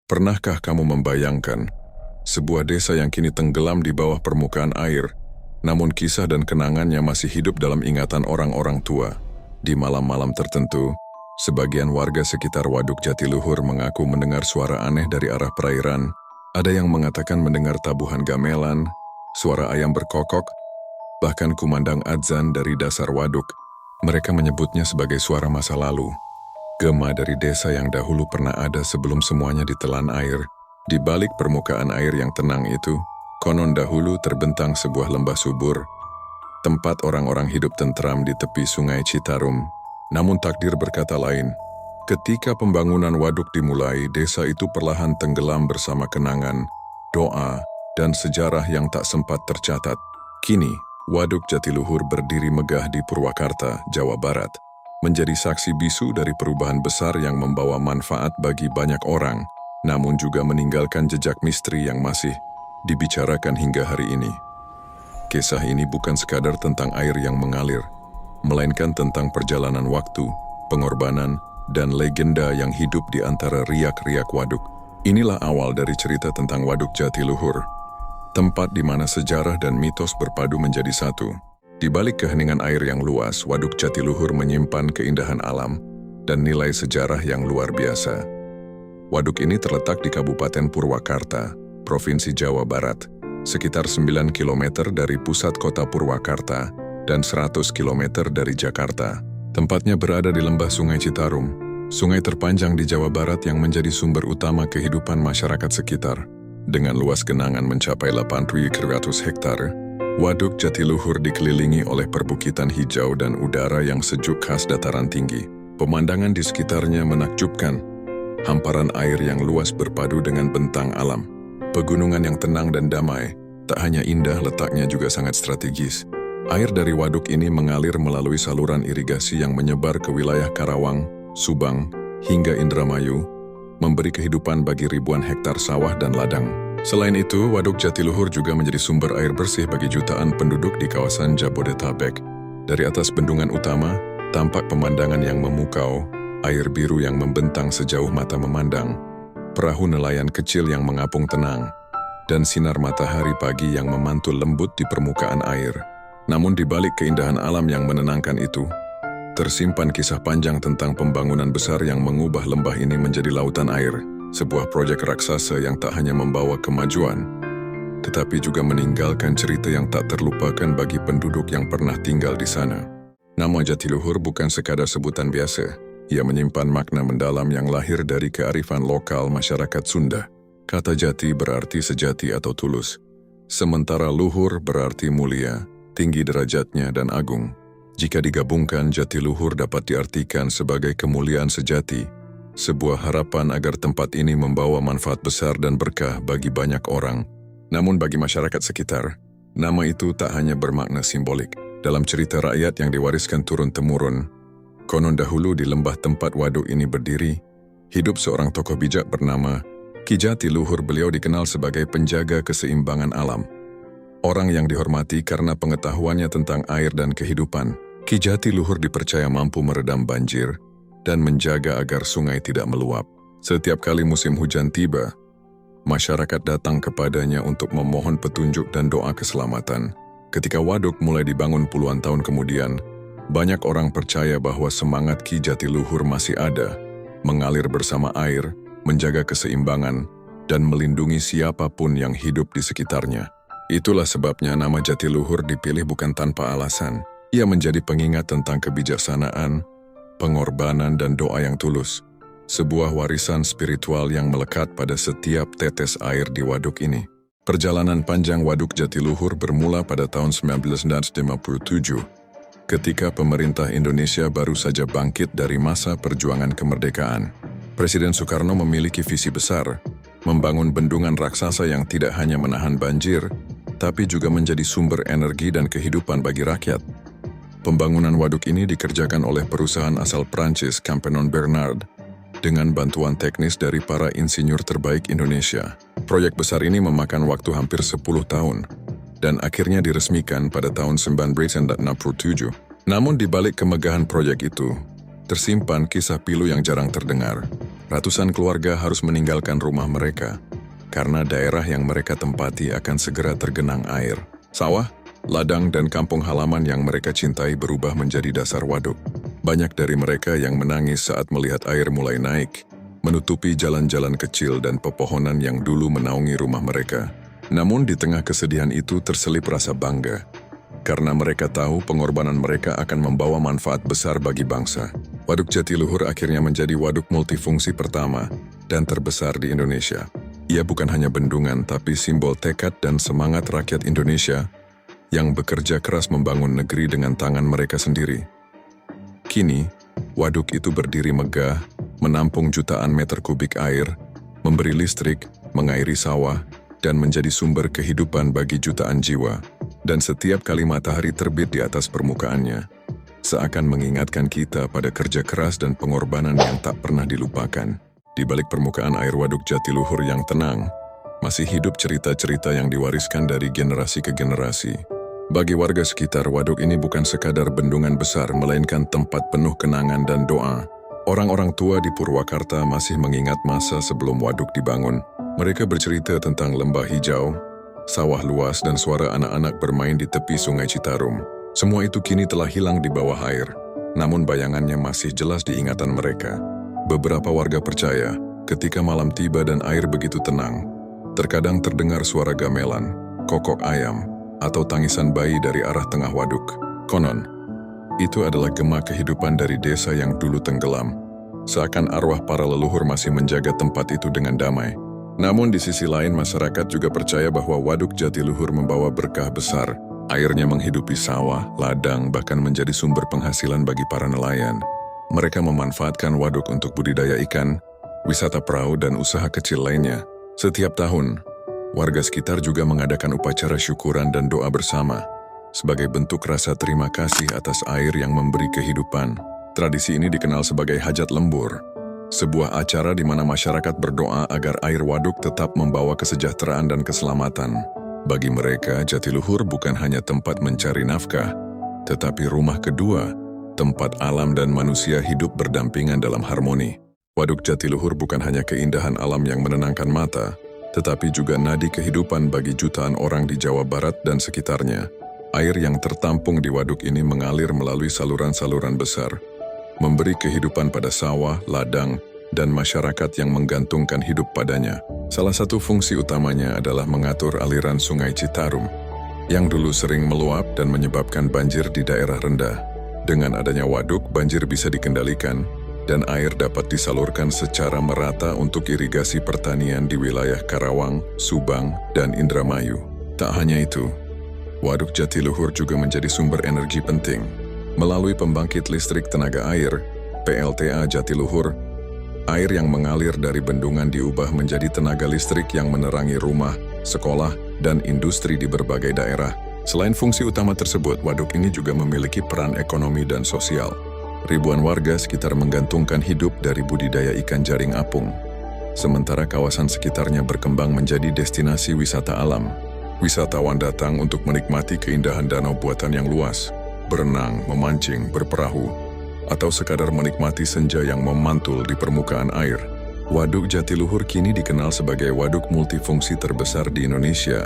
Pernahkah kamu membayangkan sebuah desa yang kini tenggelam di bawah permukaan air, namun kisah dan kenangannya masih hidup dalam ingatan orang-orang tua? Di malam-malam tertentu, sebagian warga sekitar Waduk Jatiluhur mengaku mendengar suara aneh dari arah perairan. Ada yang mengatakan mendengar tabuhan gamelan, suara ayam berkokok, bahkan kumandang adzan dari dasar waduk. Mereka menyebutnya sebagai suara masa lalu. Gema dari desa yang dahulu pernah ada sebelum semuanya ditelan air. Di balik permukaan air yang tenang itu, konon dahulu terbentang sebuah lembah subur, tempat orang-orang hidup tentram di tepi sungai Citarum. Namun takdir berkata lain. Ketika pembangunan waduk dimulai, desa itu perlahan tenggelam bersama kenangan, doa, dan sejarah yang tak sempat tercatat. Kini, Waduk Jatiluhur berdiri megah di Purwakarta, Jawa Barat, menjadi saksi bisu dari perubahan besar yang membawa manfaat bagi banyak orang, namun juga meninggalkan jejak misteri yang masih dibicarakan hingga hari ini. Kisah ini bukan sekadar tentang air yang mengalir, melainkan tentang perjalanan waktu, pengorbanan, dan legenda yang hidup di antara riak-riak waduk. Inilah awal dari cerita tentang Waduk Jatiluhur, tempat di mana sejarah dan mitos berpadu menjadi satu. Di balik keheningan air yang luas, Waduk Jatiluhur menyimpan keindahan alam dan nilai sejarah yang luar biasa. Waduk ini terletak di Kabupaten Purwakarta, Provinsi Jawa Barat, sekitar 9 km dari pusat kota Purwakarta dan 100 km dari Jakarta. Tempatnya berada di lembah Sungai Citarum, sungai terpanjang di Jawa Barat yang menjadi sumber utama kehidupan masyarakat sekitar. Dengan luas genangan mencapai 8.300 hektar, Waduk Jatiluhur dikelilingi oleh perbukitan hijau dan udara yang sejuk khas dataran tinggi. Pemandangan di sekitarnya menakjubkan. Hamparan air yang luas berpadu dengan bentang alam. Pegunungan yang tenang dan damai, tak hanya indah, letaknya juga sangat strategis. Air dari waduk ini mengalir melalui saluran irigasi yang menyebar ke wilayah Karawang, Subang, hingga Indramayu, memberi kehidupan bagi ribuan hektar sawah dan ladang. Selain itu, Waduk Jatiluhur juga menjadi sumber air bersih bagi jutaan penduduk di kawasan Jabodetabek. Dari atas bendungan utama, tampak pemandangan yang memukau, air biru yang membentang sejauh mata memandang, perahu nelayan kecil yang mengapung tenang, dan sinar matahari pagi yang memantul lembut di permukaan air. Namun di balik keindahan alam yang menenangkan itu, tersimpan kisah panjang tentang pembangunan besar yang mengubah lembah ini menjadi lautan air. Sebuah proyek raksasa yang tak hanya membawa kemajuan, tetapi juga meninggalkan cerita yang tak terlupakan bagi penduduk yang pernah tinggal di sana. Nama Jatiluhur bukan sekadar sebutan biasa. Ia menyimpan makna mendalam yang lahir dari kearifan lokal masyarakat Sunda. Kata jati berarti sejati atau tulus, sementara luhur berarti mulia, tinggi derajatnya dan agung. Jika digabungkan, Jatiluhur dapat diartikan sebagai kemuliaan sejati, sebuah harapan agar tempat ini membawa manfaat besar dan berkah bagi banyak orang. Namun bagi masyarakat sekitar, nama itu tak hanya bermakna simbolik. Dalam cerita rakyat yang diwariskan turun-temurun, konon dahulu di lembah tempat waduk ini berdiri, hidup seorang tokoh bijak bernama Ki Jatiluhur. Beliau dikenal sebagai penjaga keseimbangan alam. Orang yang dihormati karena pengetahuannya tentang air dan kehidupan. Ki Jatiluhur dipercaya mampu meredam banjir dan menjaga agar sungai tidak meluap. Setiap kali musim hujan tiba, masyarakat datang kepadanya untuk memohon petunjuk dan doa keselamatan. Ketika waduk mulai dibangun puluhan tahun kemudian, banyak orang percaya bahwa semangat Ki Jatiluhur masih ada, mengalir bersama air, menjaga keseimbangan, dan melindungi siapapun yang hidup di sekitarnya. Itulah sebabnya nama Jatiluhur dipilih bukan tanpa alasan. Ia menjadi pengingat tentang kebijaksanaan, pengorbanan, dan doa yang tulus. Sebuah warisan spiritual yang melekat pada setiap tetes air di waduk ini. Perjalanan panjang Waduk Jatiluhur bermula pada tahun 1957, ketika pemerintah Indonesia baru saja bangkit dari masa perjuangan kemerdekaan. Presiden Soekarno memiliki visi besar, membangun bendungan raksasa yang tidak hanya menahan banjir, tapi juga menjadi sumber energi dan kehidupan bagi rakyat. Pembangunan waduk ini dikerjakan oleh perusahaan asal Prancis Campenon Bernard dengan bantuan teknis dari para insinyur terbaik Indonesia. Proyek besar ini memakan waktu hampir 10 tahun dan akhirnya diresmikan pada tahun 1967. Namun di balik kemegahan proyek itu, tersimpan kisah pilu yang jarang terdengar. Ratusan keluarga harus meninggalkan rumah mereka karena daerah yang mereka tempati akan segera tergenang air. Sawah, ladang, dan kampung halaman yang mereka cintai berubah menjadi dasar waduk. Banyak dari mereka yang menangis saat melihat air mulai naik, menutupi jalan-jalan kecil dan pepohonan yang dulu menaungi rumah mereka. Namun di tengah kesedihan itu terselip rasa bangga, karena mereka tahu pengorbanan mereka akan membawa manfaat besar bagi bangsa. Waduk Jatiluhur akhirnya menjadi waduk multifungsi pertama dan terbesar di Indonesia. Ia bukan hanya bendungan, tapi simbol tekad dan semangat rakyat Indonesia yang bekerja keras membangun negeri dengan tangan mereka sendiri. Kini, waduk itu berdiri megah, menampung jutaan meter kubik air, memberi listrik, mengairi sawah, dan menjadi sumber kehidupan bagi jutaan jiwa. Dan setiap kali matahari terbit di atas permukaannya, seakan mengingatkan kita pada kerja keras dan pengorbanan yang tak pernah dilupakan. Di balik permukaan air waduk Jatiluhur yang tenang, masih hidup cerita-cerita yang diwariskan dari generasi ke generasi. Bagi warga sekitar, waduk ini bukan sekadar bendungan besar, melainkan tempat penuh kenangan dan doa. Orang-orang tua di Purwakarta masih mengingat masa sebelum waduk dibangun. Mereka bercerita tentang lembah hijau, sawah luas, dan suara anak-anak bermain di tepi Sungai Citarum. Semua itu kini telah hilang di bawah air, namun bayangannya masih jelas di ingatan mereka. Beberapa warga percaya, ketika malam tiba dan air begitu tenang, terkadang terdengar suara gamelan, kokok ayam, atau tangisan bayi dari arah tengah waduk. Konon, itu adalah gema kehidupan dari desa yang dulu tenggelam. Seakan arwah para leluhur masih menjaga tempat itu dengan damai. Namun di sisi lain, masyarakat juga percaya bahwa waduk Jatiluhur membawa berkah besar. Airnya menghidupi sawah, ladang, bahkan menjadi sumber penghasilan bagi para nelayan. Mereka memanfaatkan waduk untuk budidaya ikan, wisata perahu, dan usaha kecil lainnya. Setiap tahun, warga sekitar juga mengadakan upacara syukuran dan doa bersama, sebagai bentuk rasa terima kasih atas air yang memberi kehidupan. Tradisi ini dikenal sebagai hajat lembur, sebuah acara di mana masyarakat berdoa agar air waduk tetap membawa kesejahteraan dan keselamatan. Bagi mereka, Jatiluhur bukan hanya tempat mencari nafkah, tetapi rumah kedua, tempat alam dan manusia hidup berdampingan dalam harmoni. Waduk Jatiluhur bukan hanya keindahan alam yang menenangkan mata, tetapi juga nadi kehidupan bagi jutaan orang di Jawa Barat dan sekitarnya. Air yang tertampung di waduk ini mengalir melalui saluran-saluran besar, memberi kehidupan pada sawah, ladang, dan masyarakat yang menggantungkan hidup padanya. Salah satu fungsi utamanya adalah mengatur aliran Sungai Citarum, yang dulu sering meluap dan menyebabkan banjir di daerah rendah. Dengan adanya waduk, banjir bisa dikendalikan, dan air dapat disalurkan secara merata untuk irigasi pertanian di wilayah Karawang, Subang, dan Indramayu. Tak hanya itu, waduk Jatiluhur juga menjadi sumber energi penting. Melalui pembangkit listrik tenaga air, PLTA Jatiluhur, air yang mengalir dari bendungan diubah menjadi tenaga listrik yang menerangi rumah, sekolah, dan industri di berbagai daerah. Selain fungsi utama tersebut, waduk ini juga memiliki peran ekonomi dan sosial. Ribuan warga sekitar menggantungkan hidup dari budidaya ikan jaring apung, sementara kawasan sekitarnya berkembang menjadi destinasi wisata alam. Wisatawan datang untuk menikmati keindahan danau buatan yang luas, berenang, memancing, berperahu, atau sekadar menikmati senja yang memantul di permukaan air. Waduk Jatiluhur kini dikenal sebagai waduk multifungsi terbesar di Indonesia,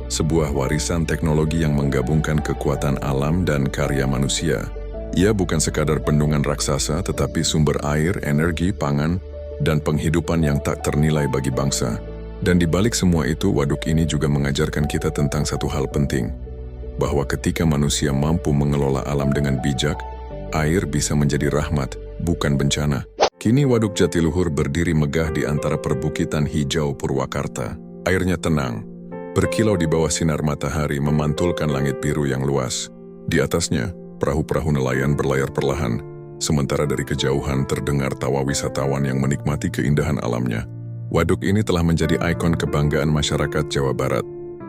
sebuah warisan teknologi yang menggabungkan kekuatan alam dan karya manusia. Ia bukan sekadar bendungan raksasa, tetapi sumber air, energi, pangan, dan penghidupan yang tak ternilai bagi bangsa. Dan di balik semua itu, waduk ini juga mengajarkan kita tentang satu hal penting, bahwa ketika manusia mampu mengelola alam dengan bijak, air bisa menjadi rahmat, bukan bencana. Kini waduk Jatiluhur berdiri megah di antara perbukitan hijau Purwakarta. Airnya tenang, berkilau di bawah sinar matahari, memantulkan langit biru yang luas. Di atasnya, perahu-perahu nelayan berlayar perlahan, sementara dari kejauhan terdengar tawa wisatawan yang menikmati keindahan alamnya. Waduk ini telah menjadi ikon kebanggaan masyarakat Jawa Barat,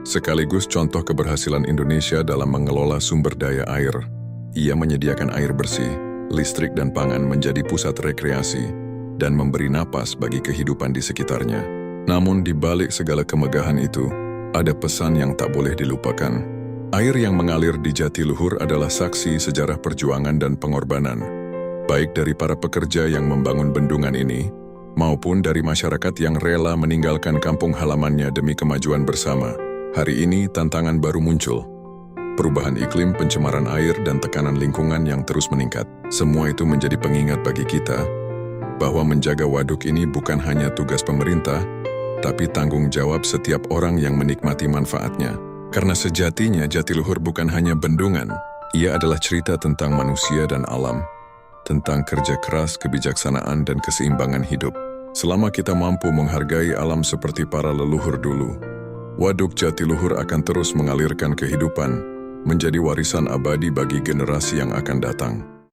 sekaligus contoh keberhasilan Indonesia dalam mengelola sumber daya air. Ia menyediakan air bersih, listrik, dan pangan, menjadi pusat rekreasi, dan memberi napas bagi kehidupan di sekitarnya. Namun di balik segala kemegahan itu, ada pesan yang tak boleh dilupakan. Air yang mengalir di Jatiluhur adalah saksi sejarah perjuangan dan pengorbanan, baik dari para pekerja yang membangun bendungan ini, maupun dari masyarakat yang rela meninggalkan kampung halamannya demi kemajuan bersama. Hari ini tantangan baru muncul. Perubahan iklim, pencemaran air, dan tekanan lingkungan yang terus meningkat. Semua itu menjadi pengingat bagi kita bahwa menjaga waduk ini bukan hanya tugas pemerintah, tapi tanggung jawab setiap orang yang menikmati manfaatnya. Karena sejatinya Jatiluhur bukan hanya bendungan, ia adalah cerita tentang manusia dan alam, tentang kerja keras, kebijaksanaan, dan keseimbangan hidup. Selama kita mampu menghargai alam seperti para leluhur dulu, Waduk Jatiluhur akan terus mengalirkan kehidupan, menjadi warisan abadi bagi generasi yang akan datang.